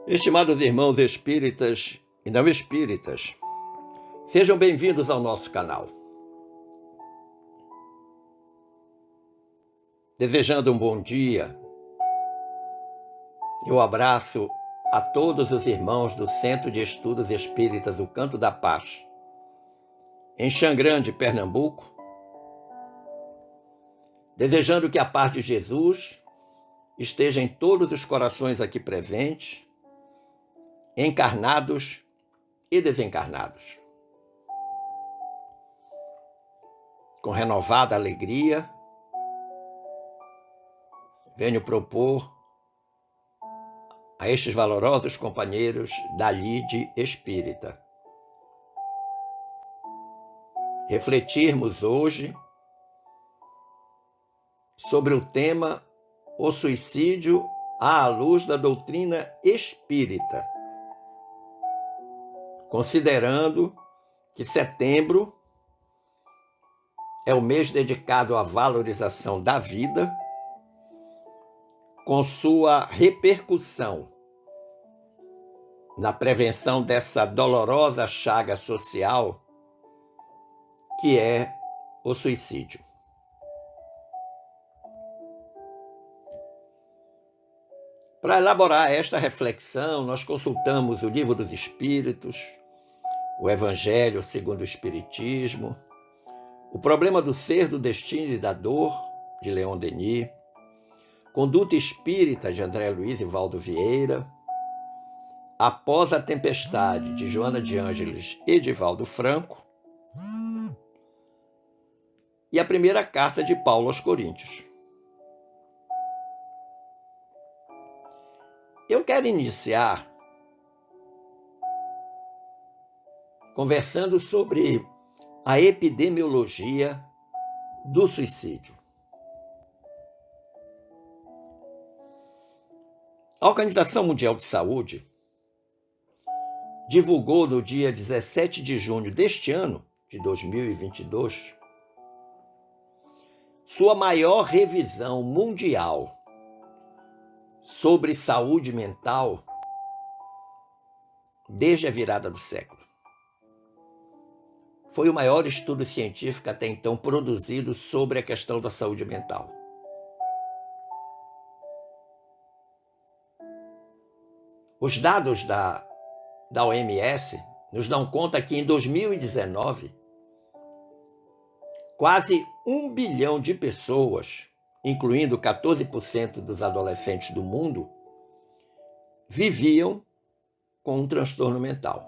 Estimados irmãos espíritas e não espíritas, sejam bem-vindos ao nosso canal. Desejando um bom dia, eu abraço a todos os irmãos do Centro de Estudos Espíritas O Canto da Paz, em Xangrande, Pernambuco, desejando que a paz de Jesus esteja em todos os corações aqui presentes, encarnados e desencarnados. Com renovada alegria, venho propor a estes valorosos companheiros da Lide Espírita refletirmos hoje sobre o tema o suicídio à luz da doutrina espírita, considerando que setembro é o mês dedicado à valorização da vida, com sua repercussão na prevenção dessa dolorosa chaga social que é o suicídio. Para elaborar esta reflexão, nós consultamos o Livro dos Espíritos, o Evangelho segundo o Espiritismo, O Problema do Ser, do Destino e da Dor, de Leon Denis, Conduta Espírita, de André Luiz e Valdo Vieira, Após a Tempestade, de Joana de Ângeles e de Valdo Franco, e a primeira carta de Paulo aos Coríntios. Eu quero iniciar conversando sobre a epidemiologia do suicídio. A Organização Mundial de Saúde divulgou no dia 17 de junho deste ano, de 2022, sua maior revisão mundial sobre saúde mental desde a virada do século. Foi o maior estudo científico até então produzido sobre a questão da saúde mental. Os dados da OMS nos dão conta que em 2019, quase 1 bilhão de pessoas, incluindo 14% dos adolescentes do mundo, viviam com um transtorno mental.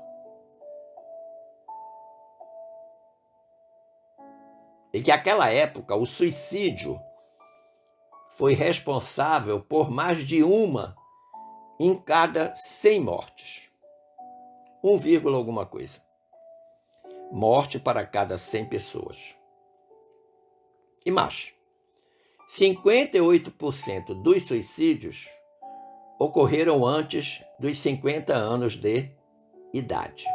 E que naquela época o suicídio foi responsável por mais de uma em cada 100 mortes. 1, alguma coisa. Morte para cada 100 pessoas. E mais, 58% dos suicídios ocorreram antes dos 50 anos de idade.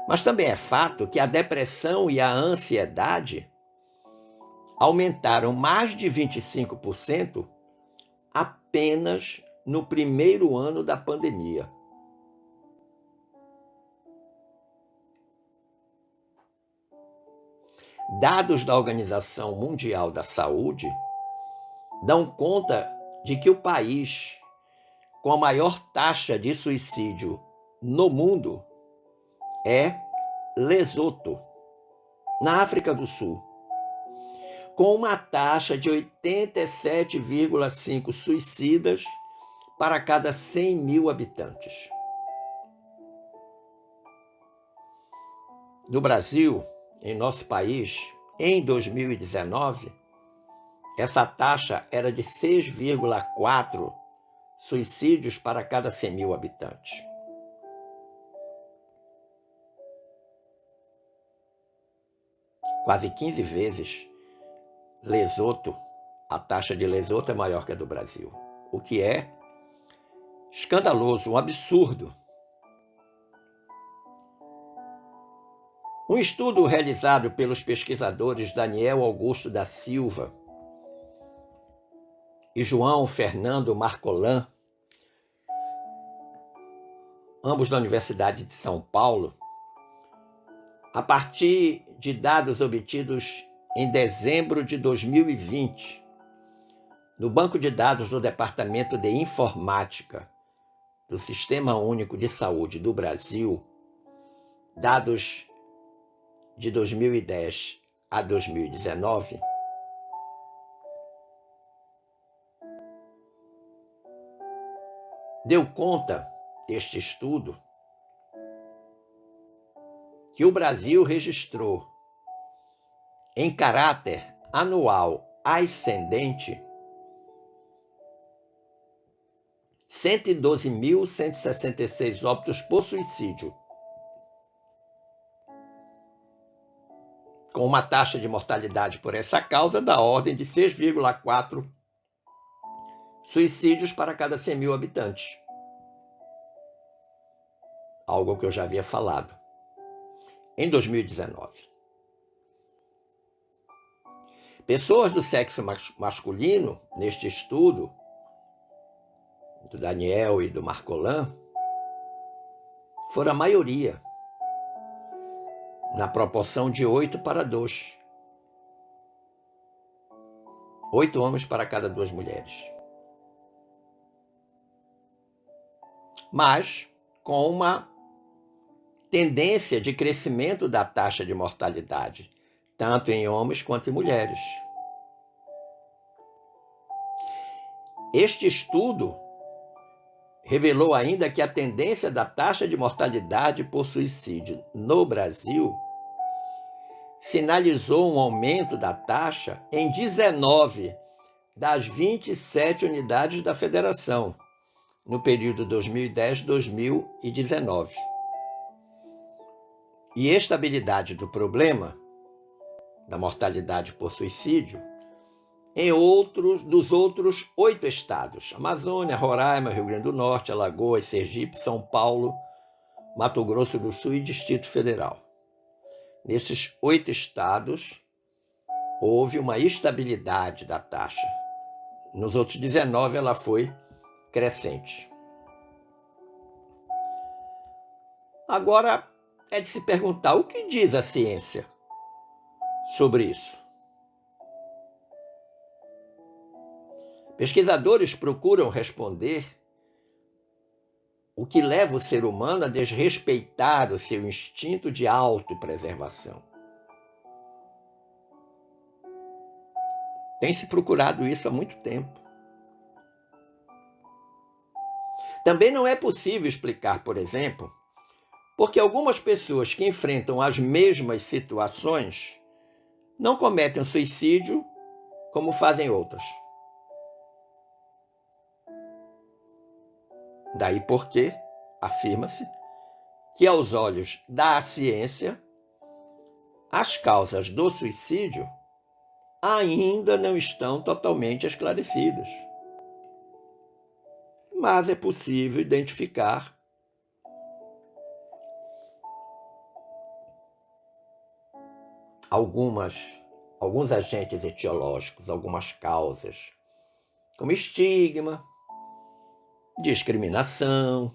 Mas também é fato que a depressão e a ansiedade aumentaram mais de 25% apenas no primeiro ano da pandemia. Dados da Organização Mundial da Saúde dão conta de que o país com a maior taxa de suicídio no mundo é Lesoto, na África do Sul, com uma taxa de 87,5 suicidas para cada 100 mil habitantes. No Brasil, em nosso país, em 2019, essa taxa era de 6,4 suicídios para cada 100 mil habitantes. Quase 15 vezes Lesoto, a taxa de Lesoto é maior que a do Brasil, o que é escandaloso, um absurdo. Um estudo realizado pelos pesquisadores Daniel Augusto da Silva e João Fernando Marcolan, ambos da Universidade de São Paulo, a partir de dados obtidos em dezembro de 2020, no banco de dados do Departamento de Informática do Sistema Único de Saúde do Brasil, dados de 2010 a 2019, deu conta, este estudo, que o Brasil registrou, em caráter anual ascendente, 112.166 óbitos por suicídio, com uma taxa de mortalidade por essa causa da ordem de 6,4 suicídios para cada 100 mil habitantes. Algo que eu já havia falado. Em 2019. Pessoas do sexo masculino, neste estudo, do Daniel e do Marcolan, foram a maioria, na proporção de 8:2. 8 homens para cada 2 mulheres. Mas com uma tendência de crescimento da taxa de mortalidade, tanto em homens quanto em mulheres. Este estudo revelou ainda que a tendência da taxa de mortalidade por suicídio no Brasil sinalizou um aumento da taxa em 19 das 27 unidades da federação, no período 2010-2019. E estabilidade do problema da mortalidade por suicídio dos outros 8 estados: Amazônia, Roraima, Rio Grande do Norte, Alagoas, Sergipe, São Paulo, Mato Grosso do Sul e Distrito Federal. Nesses 8 estados, houve uma estabilidade da taxa. Nos outros 19, ela foi crescente. Agora, é de se perguntar o que diz a ciência sobre isso. Pesquisadores procuram responder o que leva o ser humano a desrespeitar o seu instinto de autopreservação. Tem se procurado isso há muito tempo. Também não é possível explicar, por exemplo, porque algumas pessoas que enfrentam as mesmas situações não cometem suicídio como fazem outras. Daí porque afirma-se que, aos olhos da ciência, as causas do suicídio ainda não estão totalmente esclarecidas. Mas é possível identificar alguns agentes etiológicos, algumas causas, como estigma, discriminação,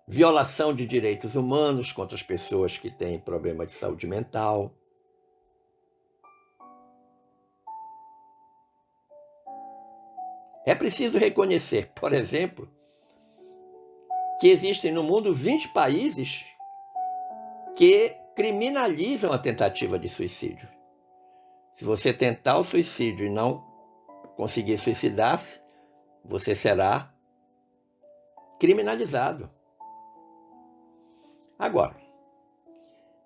violação de direitos humanos contra as pessoas que têm problema de saúde mental. É preciso reconhecer, por exemplo, que existem no mundo 20 países que criminalizam a tentativa de suicídio. Se você tentar o suicídio e não conseguir suicidar-se, você será criminalizado. Agora,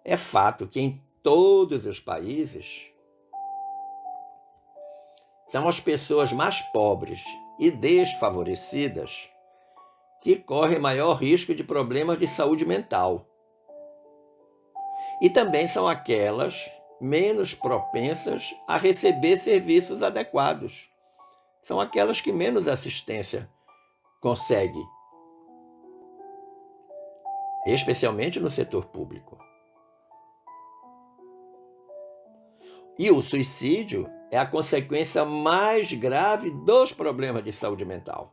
é fato que em todos os países são as pessoas mais pobres e desfavorecidas que correm maior risco de problemas de saúde mental. E também são aquelas menos propensas a receber serviços adequados. São aquelas que menos assistência conseguem, especialmente no setor público. E o suicídio é a consequência mais grave dos problemas de saúde mental.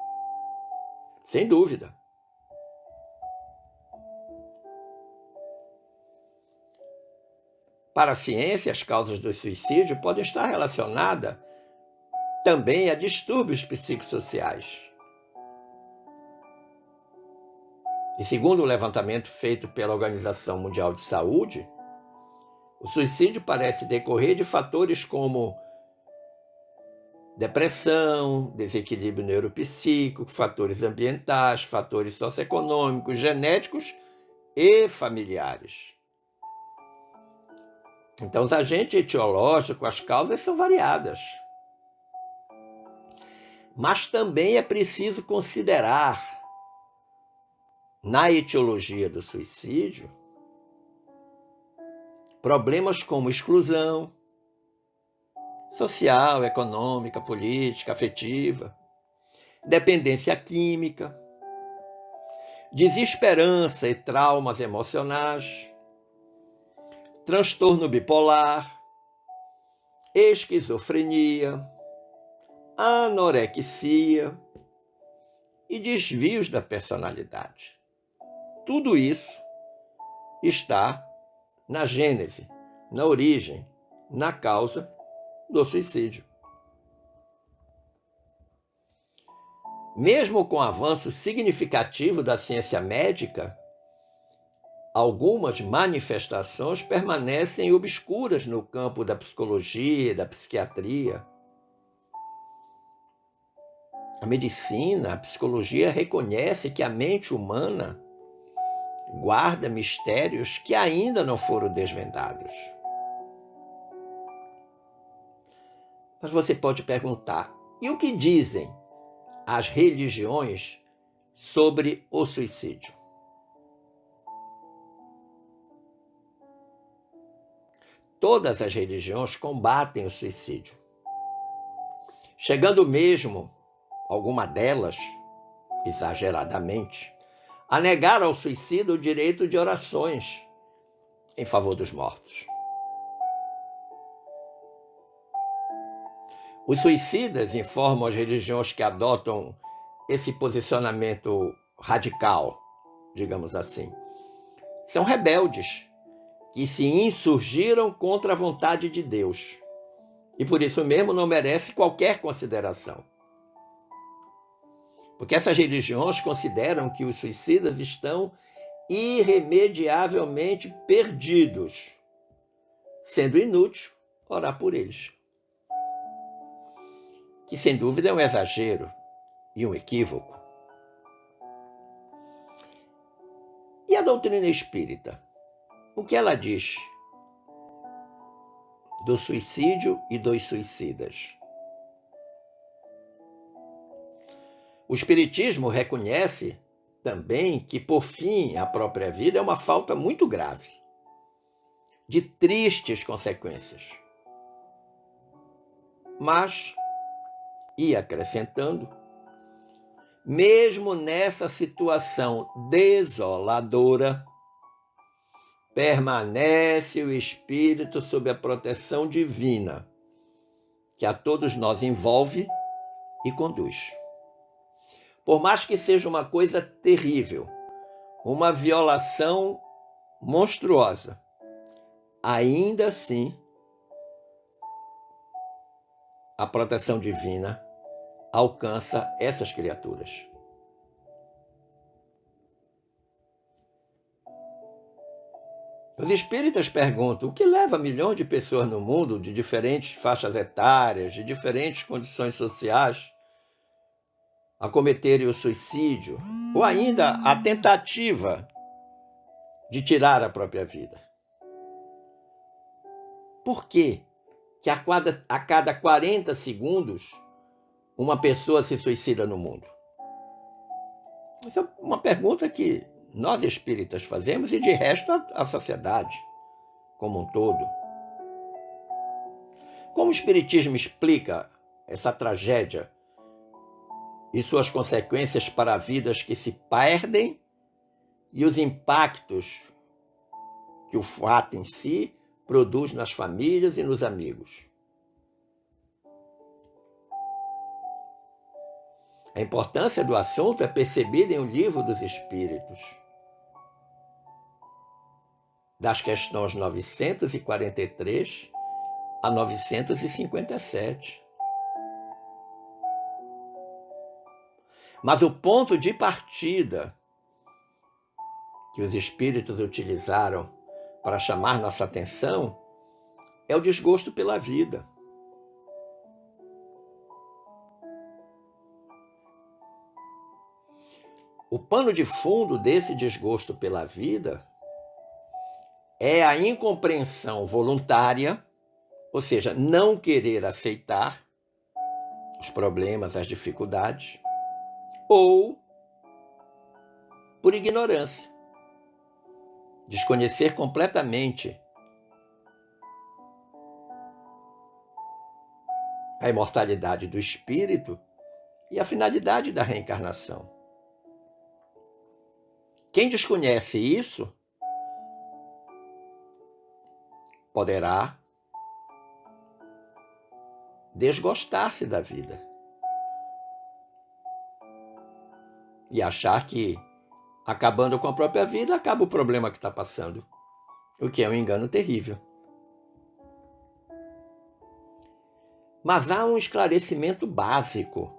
Sem dúvida. Para a ciência, as causas do suicídio podem estar relacionadas também a distúrbios psicossociais. E segundo o levantamento feito pela Organização Mundial de Saúde, o suicídio parece decorrer de fatores como depressão, desequilíbrio neuropsíquico, fatores ambientais, fatores socioeconômicos, genéticos e familiares. Então, os agentes etiológicos, as causas são variadas. Mas também é preciso considerar, na etiologia do suicídio, problemas como exclusão social, econômica, política, afetiva, dependência química, desesperança e traumas emocionais, transtorno bipolar, esquizofrenia, anorexia e desvios da personalidade. Tudo isso está na gênese, na origem, na causa do suicídio. Mesmo com o avanço significativo da ciência médica, algumas manifestações permanecem obscuras no campo da psicologia e da psiquiatria. A medicina, a psicologia reconhece que a mente humana guarda mistérios que ainda não foram desvendados. Mas você pode perguntar, e o que dizem as religiões sobre o suicídio? Todas as religiões combatem o suicídio, chegando mesmo, alguma delas, exageradamente, a negar ao suicida o direito de orações em favor dos mortos. Os suicidas, informam as religiões que adotam esse posicionamento radical, digamos assim, são rebeldes que se insurgiram contra a vontade de Deus e por isso mesmo não merece qualquer consideração. Porque essas religiões consideram que os suicidas estão irremediavelmente perdidos, sendo inútil orar por eles. Que sem dúvida é um exagero e um equívoco. E a doutrina espírita? O que ela diz do suicídio e dos suicidas? O Espiritismo reconhece também que, por fim, a própria vida é uma falta muito grave, de tristes consequências. Mas, e acrescentando, mesmo nessa situação desoladora, permanece o espírito sob a proteção divina, que a todos nós envolve e conduz. Por mais que seja uma coisa terrível, uma violação monstruosa, ainda assim, a proteção divina alcança essas criaturas. Os espíritas perguntam o que leva milhões de pessoas no mundo, de diferentes faixas etárias, de diferentes condições sociais, a cometerem o suicídio ou ainda a tentativa de tirar a própria vida. Por quê que a cada 40 segundos uma pessoa se suicida no mundo? Essa é uma pergunta que nós espíritas fazemos e de resto a sociedade como um todo. Como o espiritismo explica essa tragédia e suas consequências para vidas que se perdem e os impactos que o fato em si produz nas famílias e nos amigos? A importância do assunto é percebida em O Livro dos Espíritos, das questões 943 a 957. Mas o ponto de partida que os espíritos utilizaram para chamar nossa atenção é o desgosto pela vida. O pano de fundo desse desgosto pela vida é a incompreensão voluntária, ou seja, não querer aceitar os problemas, as dificuldades, ou por ignorância, desconhecer completamente a imortalidade do espírito e a finalidade da reencarnação. Quem desconhece isso poderá desgostar-se da vida e achar que, acabando com a própria vida, acaba o problema que está passando, o que é um engano terrível. Mas há um esclarecimento básico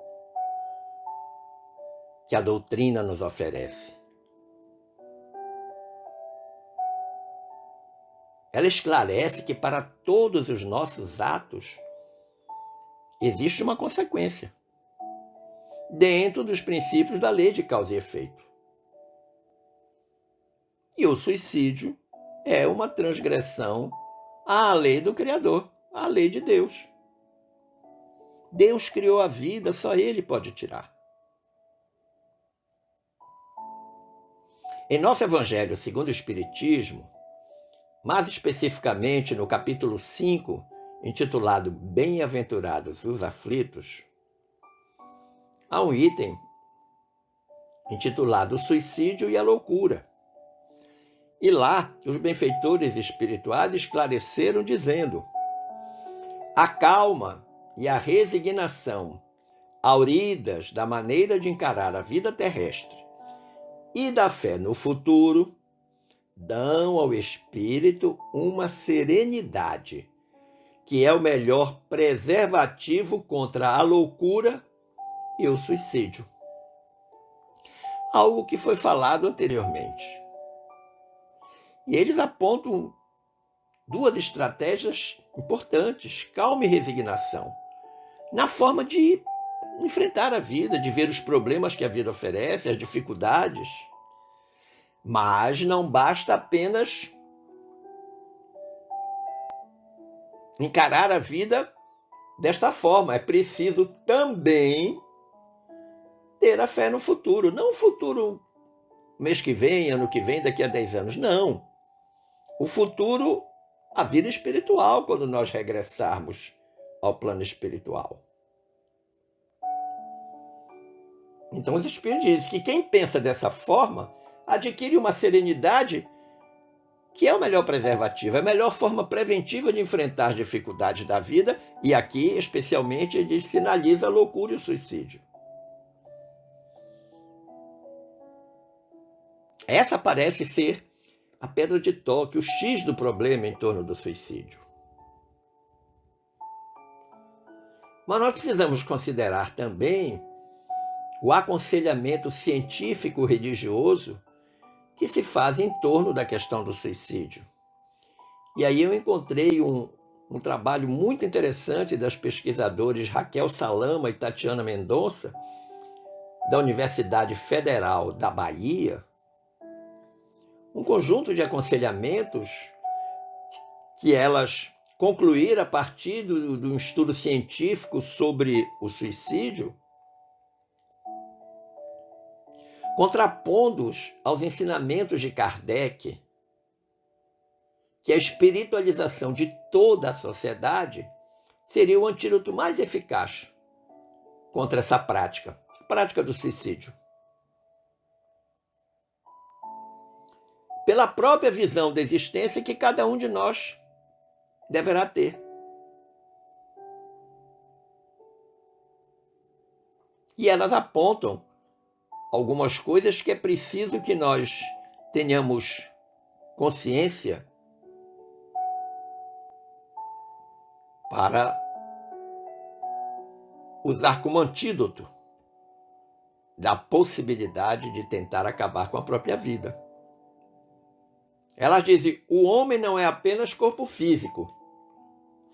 que a doutrina nos oferece. Ela esclarece que para todos os nossos atos existe uma consequência, dentro dos princípios da lei de causa e efeito. E o suicídio é uma transgressão à lei do Criador, à lei de Deus. Deus criou a vida, só Ele pode tirar. Em nosso Evangelho segundo o Espiritismo, mais especificamente no capítulo 5, intitulado Bem-aventurados os aflitos, há um item intitulado O Suicídio e a Loucura. E lá, os benfeitores espirituais esclareceram dizendo: a calma e a resignação, auridas da maneira de encarar a vida terrestre e da fé no futuro, dão ao espírito uma serenidade, que é o melhor preservativo contra a loucura e o suicídio. Algo que foi falado anteriormente. E eles apontam duas estratégias importantes: calma e resignação, na forma de enfrentar a vida, de ver os problemas que a vida oferece, as dificuldades. Mas não basta apenas encarar a vida desta forma, é preciso também ter a fé no futuro. Não o futuro mês que vem, ano que vem, daqui a 10 anos, não. O futuro, a vida espiritual, quando nós regressarmos ao plano espiritual. Então os Espíritos dizem que quem pensa dessa forma adquire uma serenidade que é o melhor preservativo, é a melhor forma preventiva de enfrentar as dificuldades da vida, e aqui, especialmente, ele sinaliza a loucura e o suicídio. Essa parece ser a pedra de toque, o X do problema em torno do suicídio. Mas nós precisamos considerar também o aconselhamento científico-religioso que se faz em torno da questão do suicídio. E aí eu encontrei um trabalho muito interessante das pesquisadoras Raquel Salama e Tatiana Mendonça, da Universidade Federal da Bahia, um conjunto de aconselhamentos que elas concluíram a partir do estudo científico sobre o suicídio, contrapondo-os aos ensinamentos de Kardec, que a espiritualização de toda a sociedade seria o antídoto mais eficaz contra essa prática, a prática do suicídio. Pela própria visão da existência que cada um de nós deverá ter. E elas apontam algumas coisas que é preciso que nós tenhamos consciência para usar como antídoto da possibilidade de tentar acabar com a própria vida. Elas dizem: o homem não é apenas corpo físico,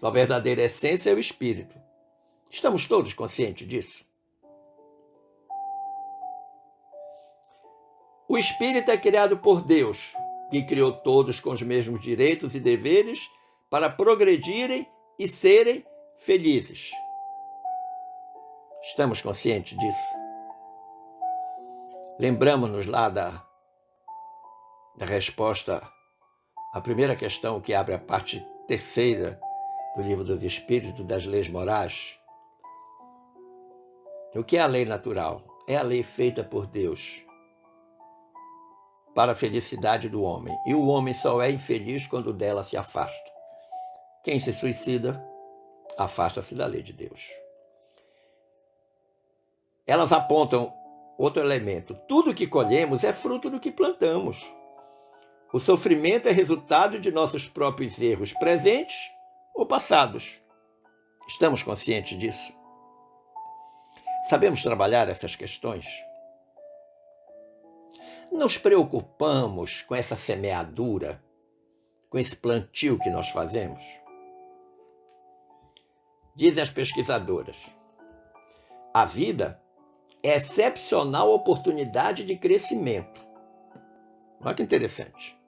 sua verdadeira essência é o espírito. Estamos todos conscientes disso? O espírito é criado por Deus, que criou todos com os mesmos direitos e deveres para progredirem e serem felizes. Estamos conscientes disso? Lembramos-nos lá da resposta à primeira questão que abre a parte terceira do Livro dos Espíritos, das leis morais. O que é a lei natural? É a lei feita por Deus para a felicidade do homem. E o homem só é infeliz quando dela se afasta. Quem se suicida, afasta-se da lei de Deus. Elas apontam outro elemento. Tudo que colhemos é fruto do que plantamos. O sofrimento é resultado de nossos próprios erros presentes ou passados. Estamos conscientes disso? Sabemos trabalhar essas questões? Nos preocupamos com essa semeadura, com esse plantio que nós fazemos? Dizem as pesquisadoras: a vida é excepcional oportunidade de crescimento. Olha que interessante.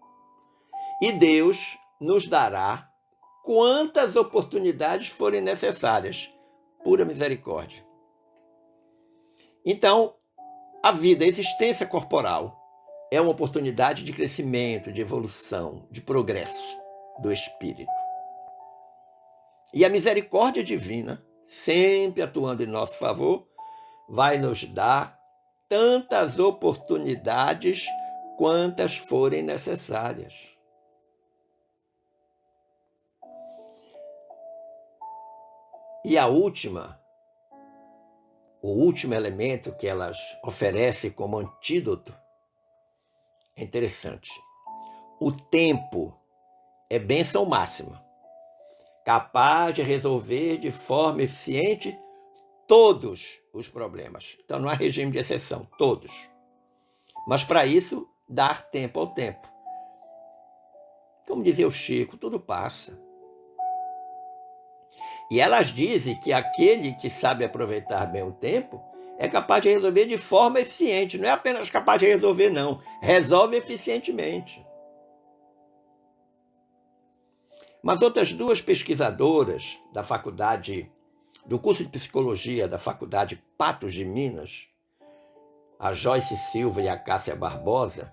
E Deus nos dará quantas oportunidades forem necessárias. Pura misericórdia. Então, a vida, a existência corporal, é uma oportunidade de crescimento, de evolução, de progresso do espírito. E a misericórdia divina, sempre atuando em nosso favor, vai nos dar tantas oportunidades quantas forem necessárias. E o último elemento que elas oferecem como antídoto é interessante. O tempo é bênção máxima, capaz de resolver de forma eficiente todos os problemas. Então não há regime de exceção, todos. Mas para isso, dar tempo ao tempo. Como dizia o Chico, tudo passa. E elas dizem que aquele que sabe aproveitar bem o tempo é capaz de resolver de forma eficiente. Não é apenas capaz de resolver, não. Resolve eficientemente. Mas outras duas pesquisadoras da faculdade, do curso de psicologia da Faculdade Patos de Minas, a Joyce Silva e a Cássia Barbosa,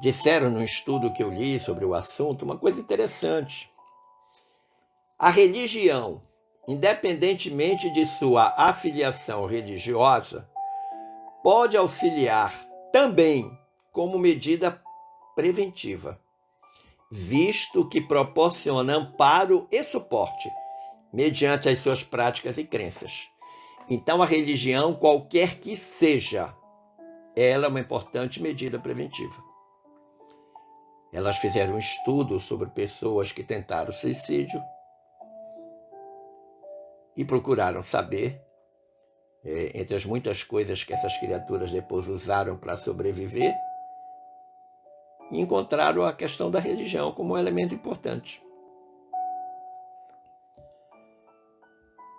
disseram num estudo que eu li sobre o assunto uma coisa interessante. A religião, independentemente de sua afiliação religiosa, pode auxiliar também como medida preventiva, visto que proporciona amparo e suporte mediante as suas práticas e crenças. Então, a religião, qualquer que seja, ela é uma importante medida preventiva. Elas fizeram um estudo sobre pessoas que tentaram suicídio e procuraram saber, entre as muitas coisas que essas criaturas depois usaram para sobreviver, e encontraram a questão da religião como um elemento importante.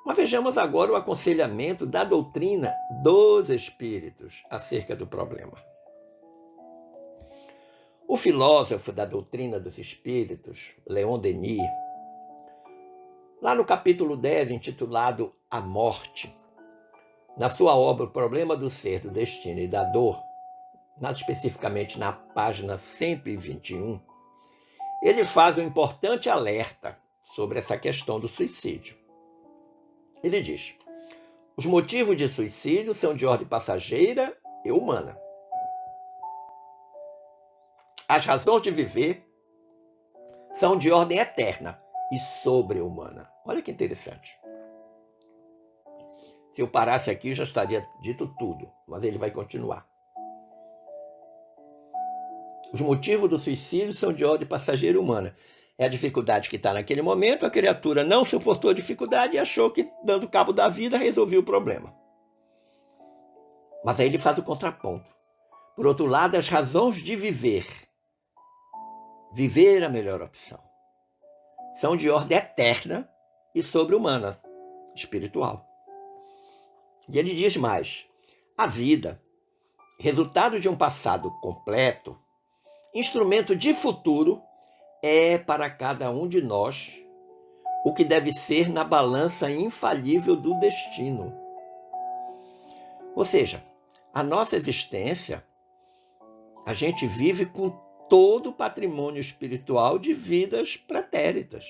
Mas vejamos agora o aconselhamento da doutrina dos espíritos acerca do problema. O filósofo da doutrina dos espíritos, Leon Denis, lá no capítulo 10, intitulado A Morte, na sua obra O Problema do Ser, do Destino e da Dor, mais especificamente na página 121, ele faz um importante alerta sobre essa questão do suicídio. Ele diz: os motivos de suicídio são de ordem passageira e humana. As razões de viver são de ordem eterna e sobre-humana. Olha que interessante. Se eu parasse aqui, já estaria dito tudo, mas ele vai continuar. Os motivos do suicídio são de ordem passageira humana. É a dificuldade que está naquele momento, a criatura não suportou a dificuldade e achou que, dando cabo da vida, resolvia o problema. Mas aí ele faz o contraponto. Por outro lado, as razões de viver a melhor opção, são de ordem eterna e sobre-humana, espiritual. E ele diz mais: a vida, resultado de um passado completo, instrumento de futuro, é para cada um de nós o que deve ser na balança infalível do destino. Ou seja, a nossa existência, a gente vive com todo o patrimônio espiritual de vidas pretéritas.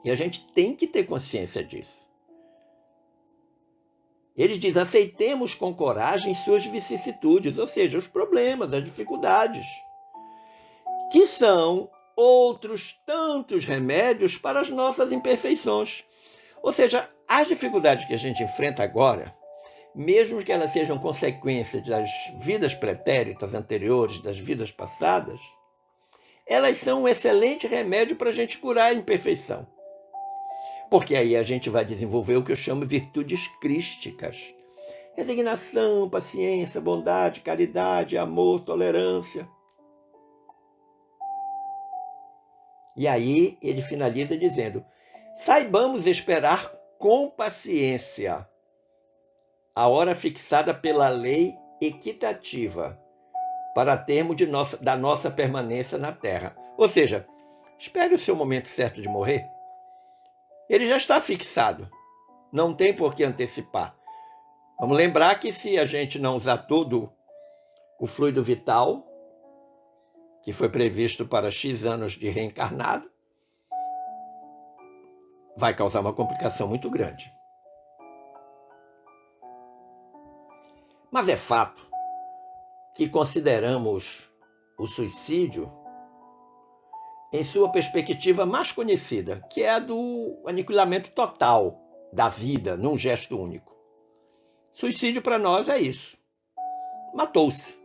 E a gente tem que ter consciência disso. Ele diz: aceitemos com coragem suas vicissitudes, ou seja, os problemas, as dificuldades, que são outros tantos remédios para as nossas imperfeições. Ou seja, as dificuldades que a gente enfrenta agora, mesmo que elas sejam consequência das vidas pretéritas anteriores, das vidas passadas, elas são um excelente remédio para a gente curar a imperfeição. Porque aí a gente vai desenvolver o que eu chamo de virtudes crísticas. Resignação, paciência, bondade, caridade, amor, tolerância. E aí ele finaliza dizendo: saibamos esperar com paciência a hora fixada pela lei equitativa para termo da nossa permanência na Terra. Ou seja, espere o seu momento certo de morrer. Ele já está fixado. Não tem por que antecipar. Vamos lembrar que se a gente não usar todo o fluido vital, que foi previsto para X anos de reencarnado, vai causar uma complicação muito grande. Mas é fato que consideramos o suicídio em sua perspectiva mais conhecida, que é a do aniquilamento total da vida num gesto único. Suicídio para nós é isso. Matou-se.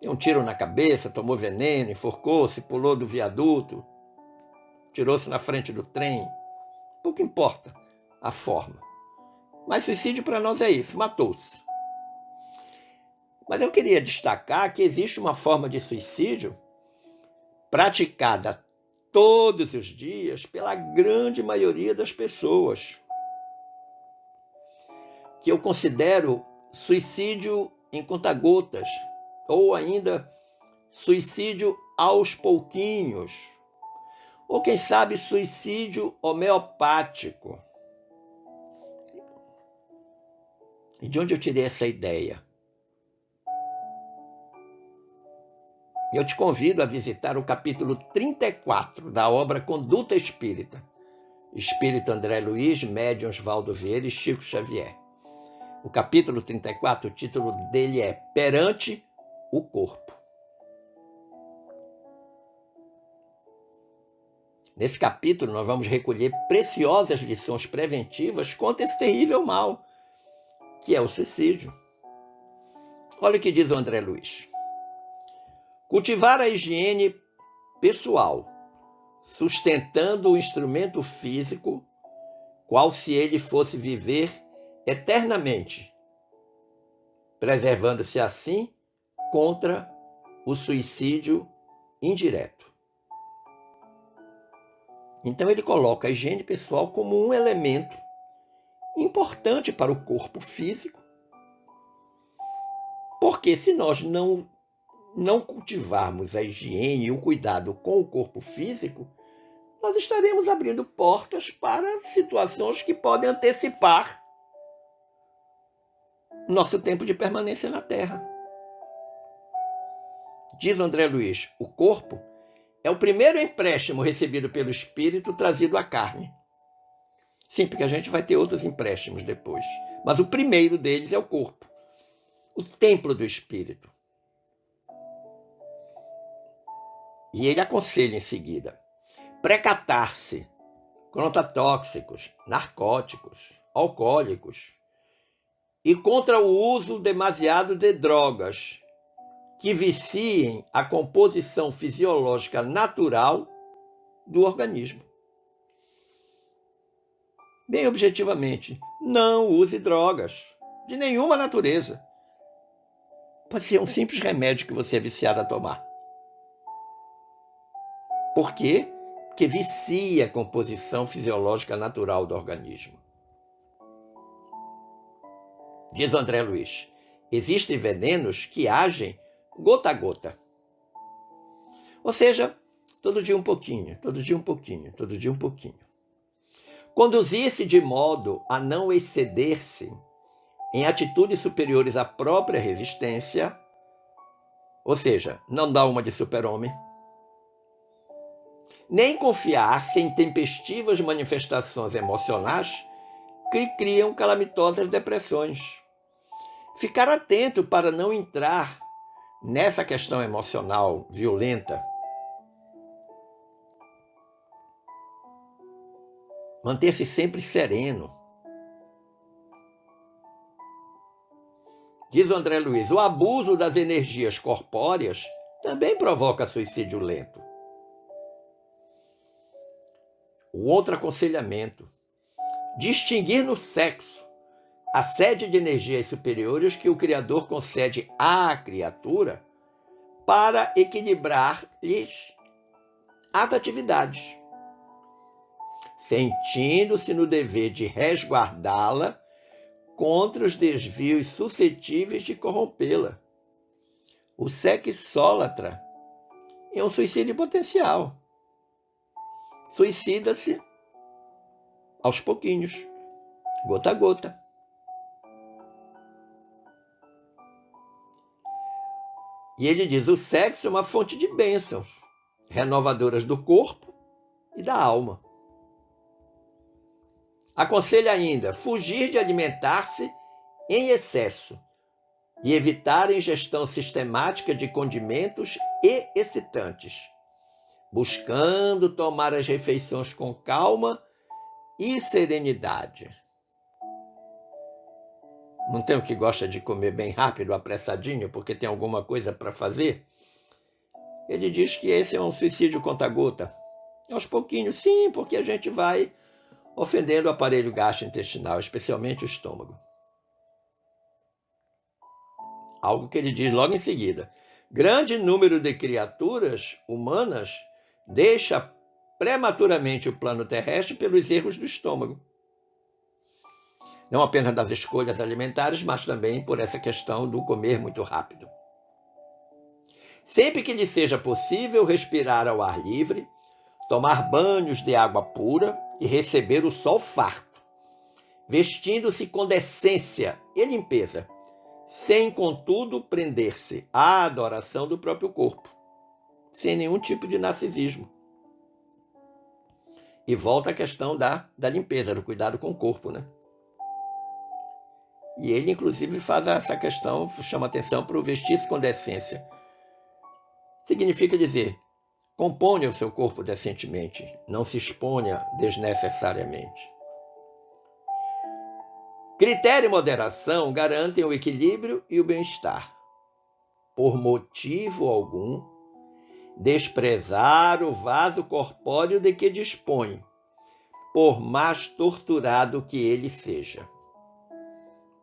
Deu um tiro na cabeça, tomou veneno, enforcou-se, pulou do viaduto, tirou-se na frente do trem. Pouco importa a forma. Mas suicídio para nós é isso, matou-se. Mas eu queria destacar que existe uma forma de suicídio praticada todos os dias pela grande maioria das pessoas, que eu considero suicídio em conta-gotas, ou ainda suicídio aos pouquinhos, ou quem sabe suicídio homeopático. E de onde eu tirei essa ideia? Eu te convido a visitar o capítulo 34 da obra Conduta Espírita, Espírito André Luiz, Médiuns Valdo Vieira e Chico Xavier. O capítulo 34, o título dele é Perante o Corpo. Nesse capítulo, nós vamos recolher preciosas lições preventivas contra esse terrível mal, que é o suicídio. Olha o que diz o André Luiz. Cultivar a higiene pessoal, sustentando o instrumento físico, qual se ele fosse viver eternamente, preservando-se assim contra o suicídio indireto. Então ele coloca a higiene pessoal como um elemento importante para o corpo físico, porque se nós não cultivarmos a higiene e o cuidado com o corpo físico, nós estaremos abrindo portas para situações que podem antecipar nosso tempo de permanência na Terra. Diz André Luiz, o corpo é o primeiro empréstimo recebido pelo espírito trazido à carne. Sim, porque a gente vai ter outros empréstimos depois, mas o primeiro deles é o corpo, o templo do espírito. E ele aconselha em seguida: precatar-se contra tóxicos, narcóticos, alcoólicos e contra o uso demasiado de drogas que viciem a composição fisiológica natural do organismo. Bem objetivamente, não use drogas de nenhuma natureza. Pode ser um simples remédio que você é viciado a tomar. Por quê? Porque vicia a composição fisiológica natural do organismo. Diz André Luiz, existem venenos que agem gota a gota. Ou seja, todo dia um pouquinho, todo dia um pouquinho, todo dia um pouquinho. Conduzir-se de modo a não exceder-se em atitudes superiores à própria resistência, ou seja, não dá uma de super-homem, nem confiar-se em tempestivas manifestações emocionais que criam calamitosas depressões. Ficar atento para não entrar nessa questão emocional violenta. Manter-se sempre sereno. Diz o André Luiz, o abuso das energias corpóreas também provoca suicídio lento. O outro aconselhamento, distinguir no sexo a sede de energias superiores que o Criador concede à criatura para equilibrar-lhes as atividades, sentindo-se no dever de resguardá-la contra os desvios suscetíveis de corrompê-la. O sexólatra é um suicídio potencial. Suicida-se aos pouquinhos, gota a gota. E ele diz, o sexo é uma fonte de bênçãos, renovadoras do corpo e da alma. Aconselha ainda, fugir de alimentar-se em excesso e evitar a ingestão sistemática de condimentos e excitantes, buscando tomar as refeições com calma e serenidade. Não tem o que gosta de comer bem rápido, apressadinho, porque tem alguma coisa para fazer? Ele diz que esse é um suicídio conta-gota. Aos pouquinhos, sim, porque a gente vai ofendendo o aparelho gastrointestinal, especialmente o estômago. Algo que ele diz logo em seguida. Grande número de criaturas humanas deixa prematuramente o plano terrestre pelos erros do estômago. Não apenas das escolhas alimentares, mas também por essa questão do comer muito rápido. Sempre que lhe seja possível respirar ao ar livre, tomar banhos de água pura e receber o sol farto, vestindo-se com decência e limpeza, sem, contudo, prender-se à adoração do próprio corpo, sem nenhum tipo de narcisismo. E volta a questão da limpeza, do cuidado com o corpo, né? E ele, inclusive, faz essa questão, chama atenção para o vestir-se com decência. Significa dizer, componha o seu corpo decentemente, não se exponha desnecessariamente. Critério e moderação garantem o equilíbrio e o bem-estar. Por motivo algum, desprezar o vaso corpóreo de que dispõe, por mais torturado que ele seja.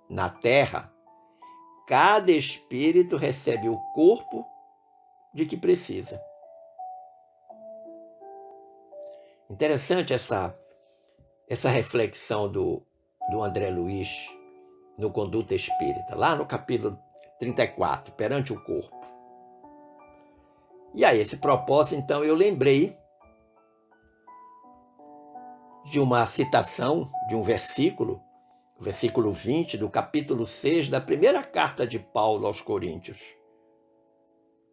Na Terra, cada espírito recebe o corpo de que precisa. Interessante essa reflexão do André Luiz no Conduta Espírita, lá no capítulo 34, perante o corpo. E a esse propósito, então, eu lembrei de uma citação, de um versículo, o versículo 20 do capítulo 6 da primeira carta de Paulo aos Coríntios,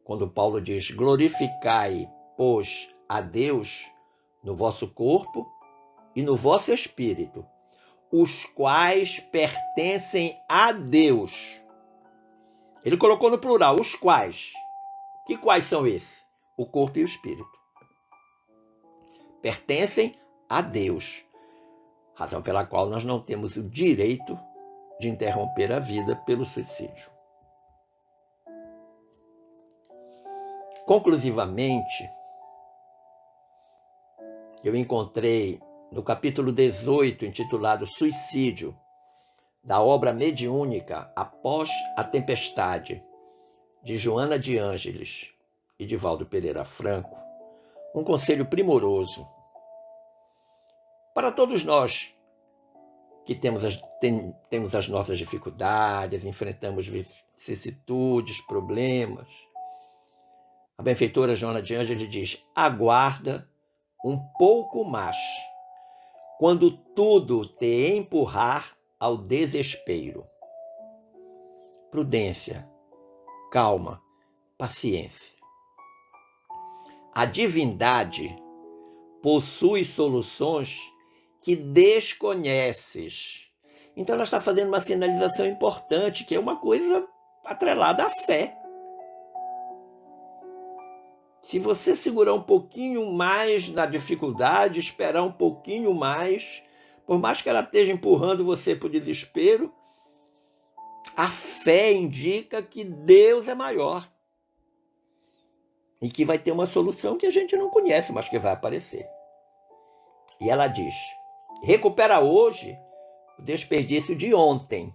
quando Paulo diz, glorificai, pois, a Deus no vosso corpo e no vosso espírito, os quais pertencem a Deus. Ele colocou no plural, os quais. Que quais são esses? O corpo e o espírito. Pertencem a Deus. razão pela qual nós não temos o direito de interromper a vida pelo suicídio. Conclusivamente, eu encontrei no capítulo 18, intitulado Suicídio, da obra mediúnica Após a Tempestade, de Joana de Ângeles e de Valdo Pereira Franco, um conselho primoroso para todos nós que temos as nossas dificuldades, enfrentamos vicissitudes, problemas. A benfeitora Joana de Ângeles diz: aguarda um pouco mais, quando tudo te empurrar ao desespero. Prudência, calma, paciência. A divindade possui soluções que desconheces. Então ela está fazendo uma sinalização importante, que é uma coisa atrelada à fé. Se você segurar um pouquinho mais na dificuldade, esperar um pouquinho mais, por mais que ela esteja empurrando você para o desespero, a fé indica que Deus é maior e que vai ter uma solução que a gente não conhece, mas que vai aparecer. E ela diz: recupera hoje o desperdício de ontem,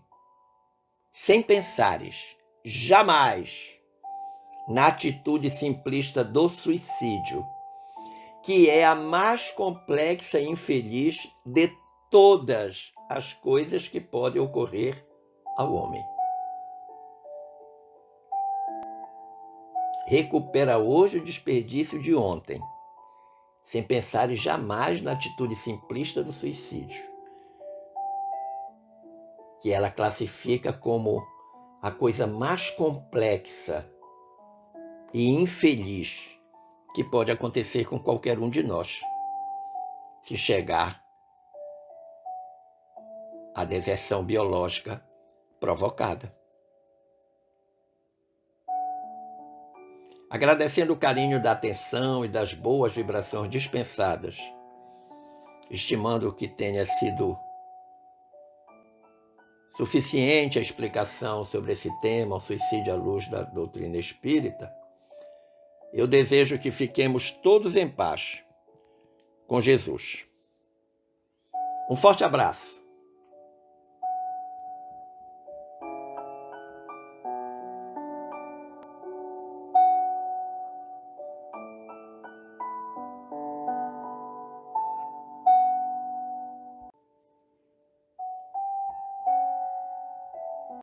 sem pensares jamais na atitude simplista do suicídio, que é a mais complexa e infeliz de todas as coisas que podem ocorrer ao homem. Recupera hoje o desperdício de ontem, sem pensar jamais na atitude simplista do suicídio, que ela classifica como a coisa mais complexa e infeliz que pode acontecer com qualquer um de nós, se chegar à deserção biológica provocada. Agradecendo o carinho da atenção e das boas vibrações dispensadas, estimando que tenha sido suficiente a explicação sobre esse tema, o suicídio à luz da doutrina espírita, eu desejo que fiquemos todos em paz com Jesus. Um forte abraço.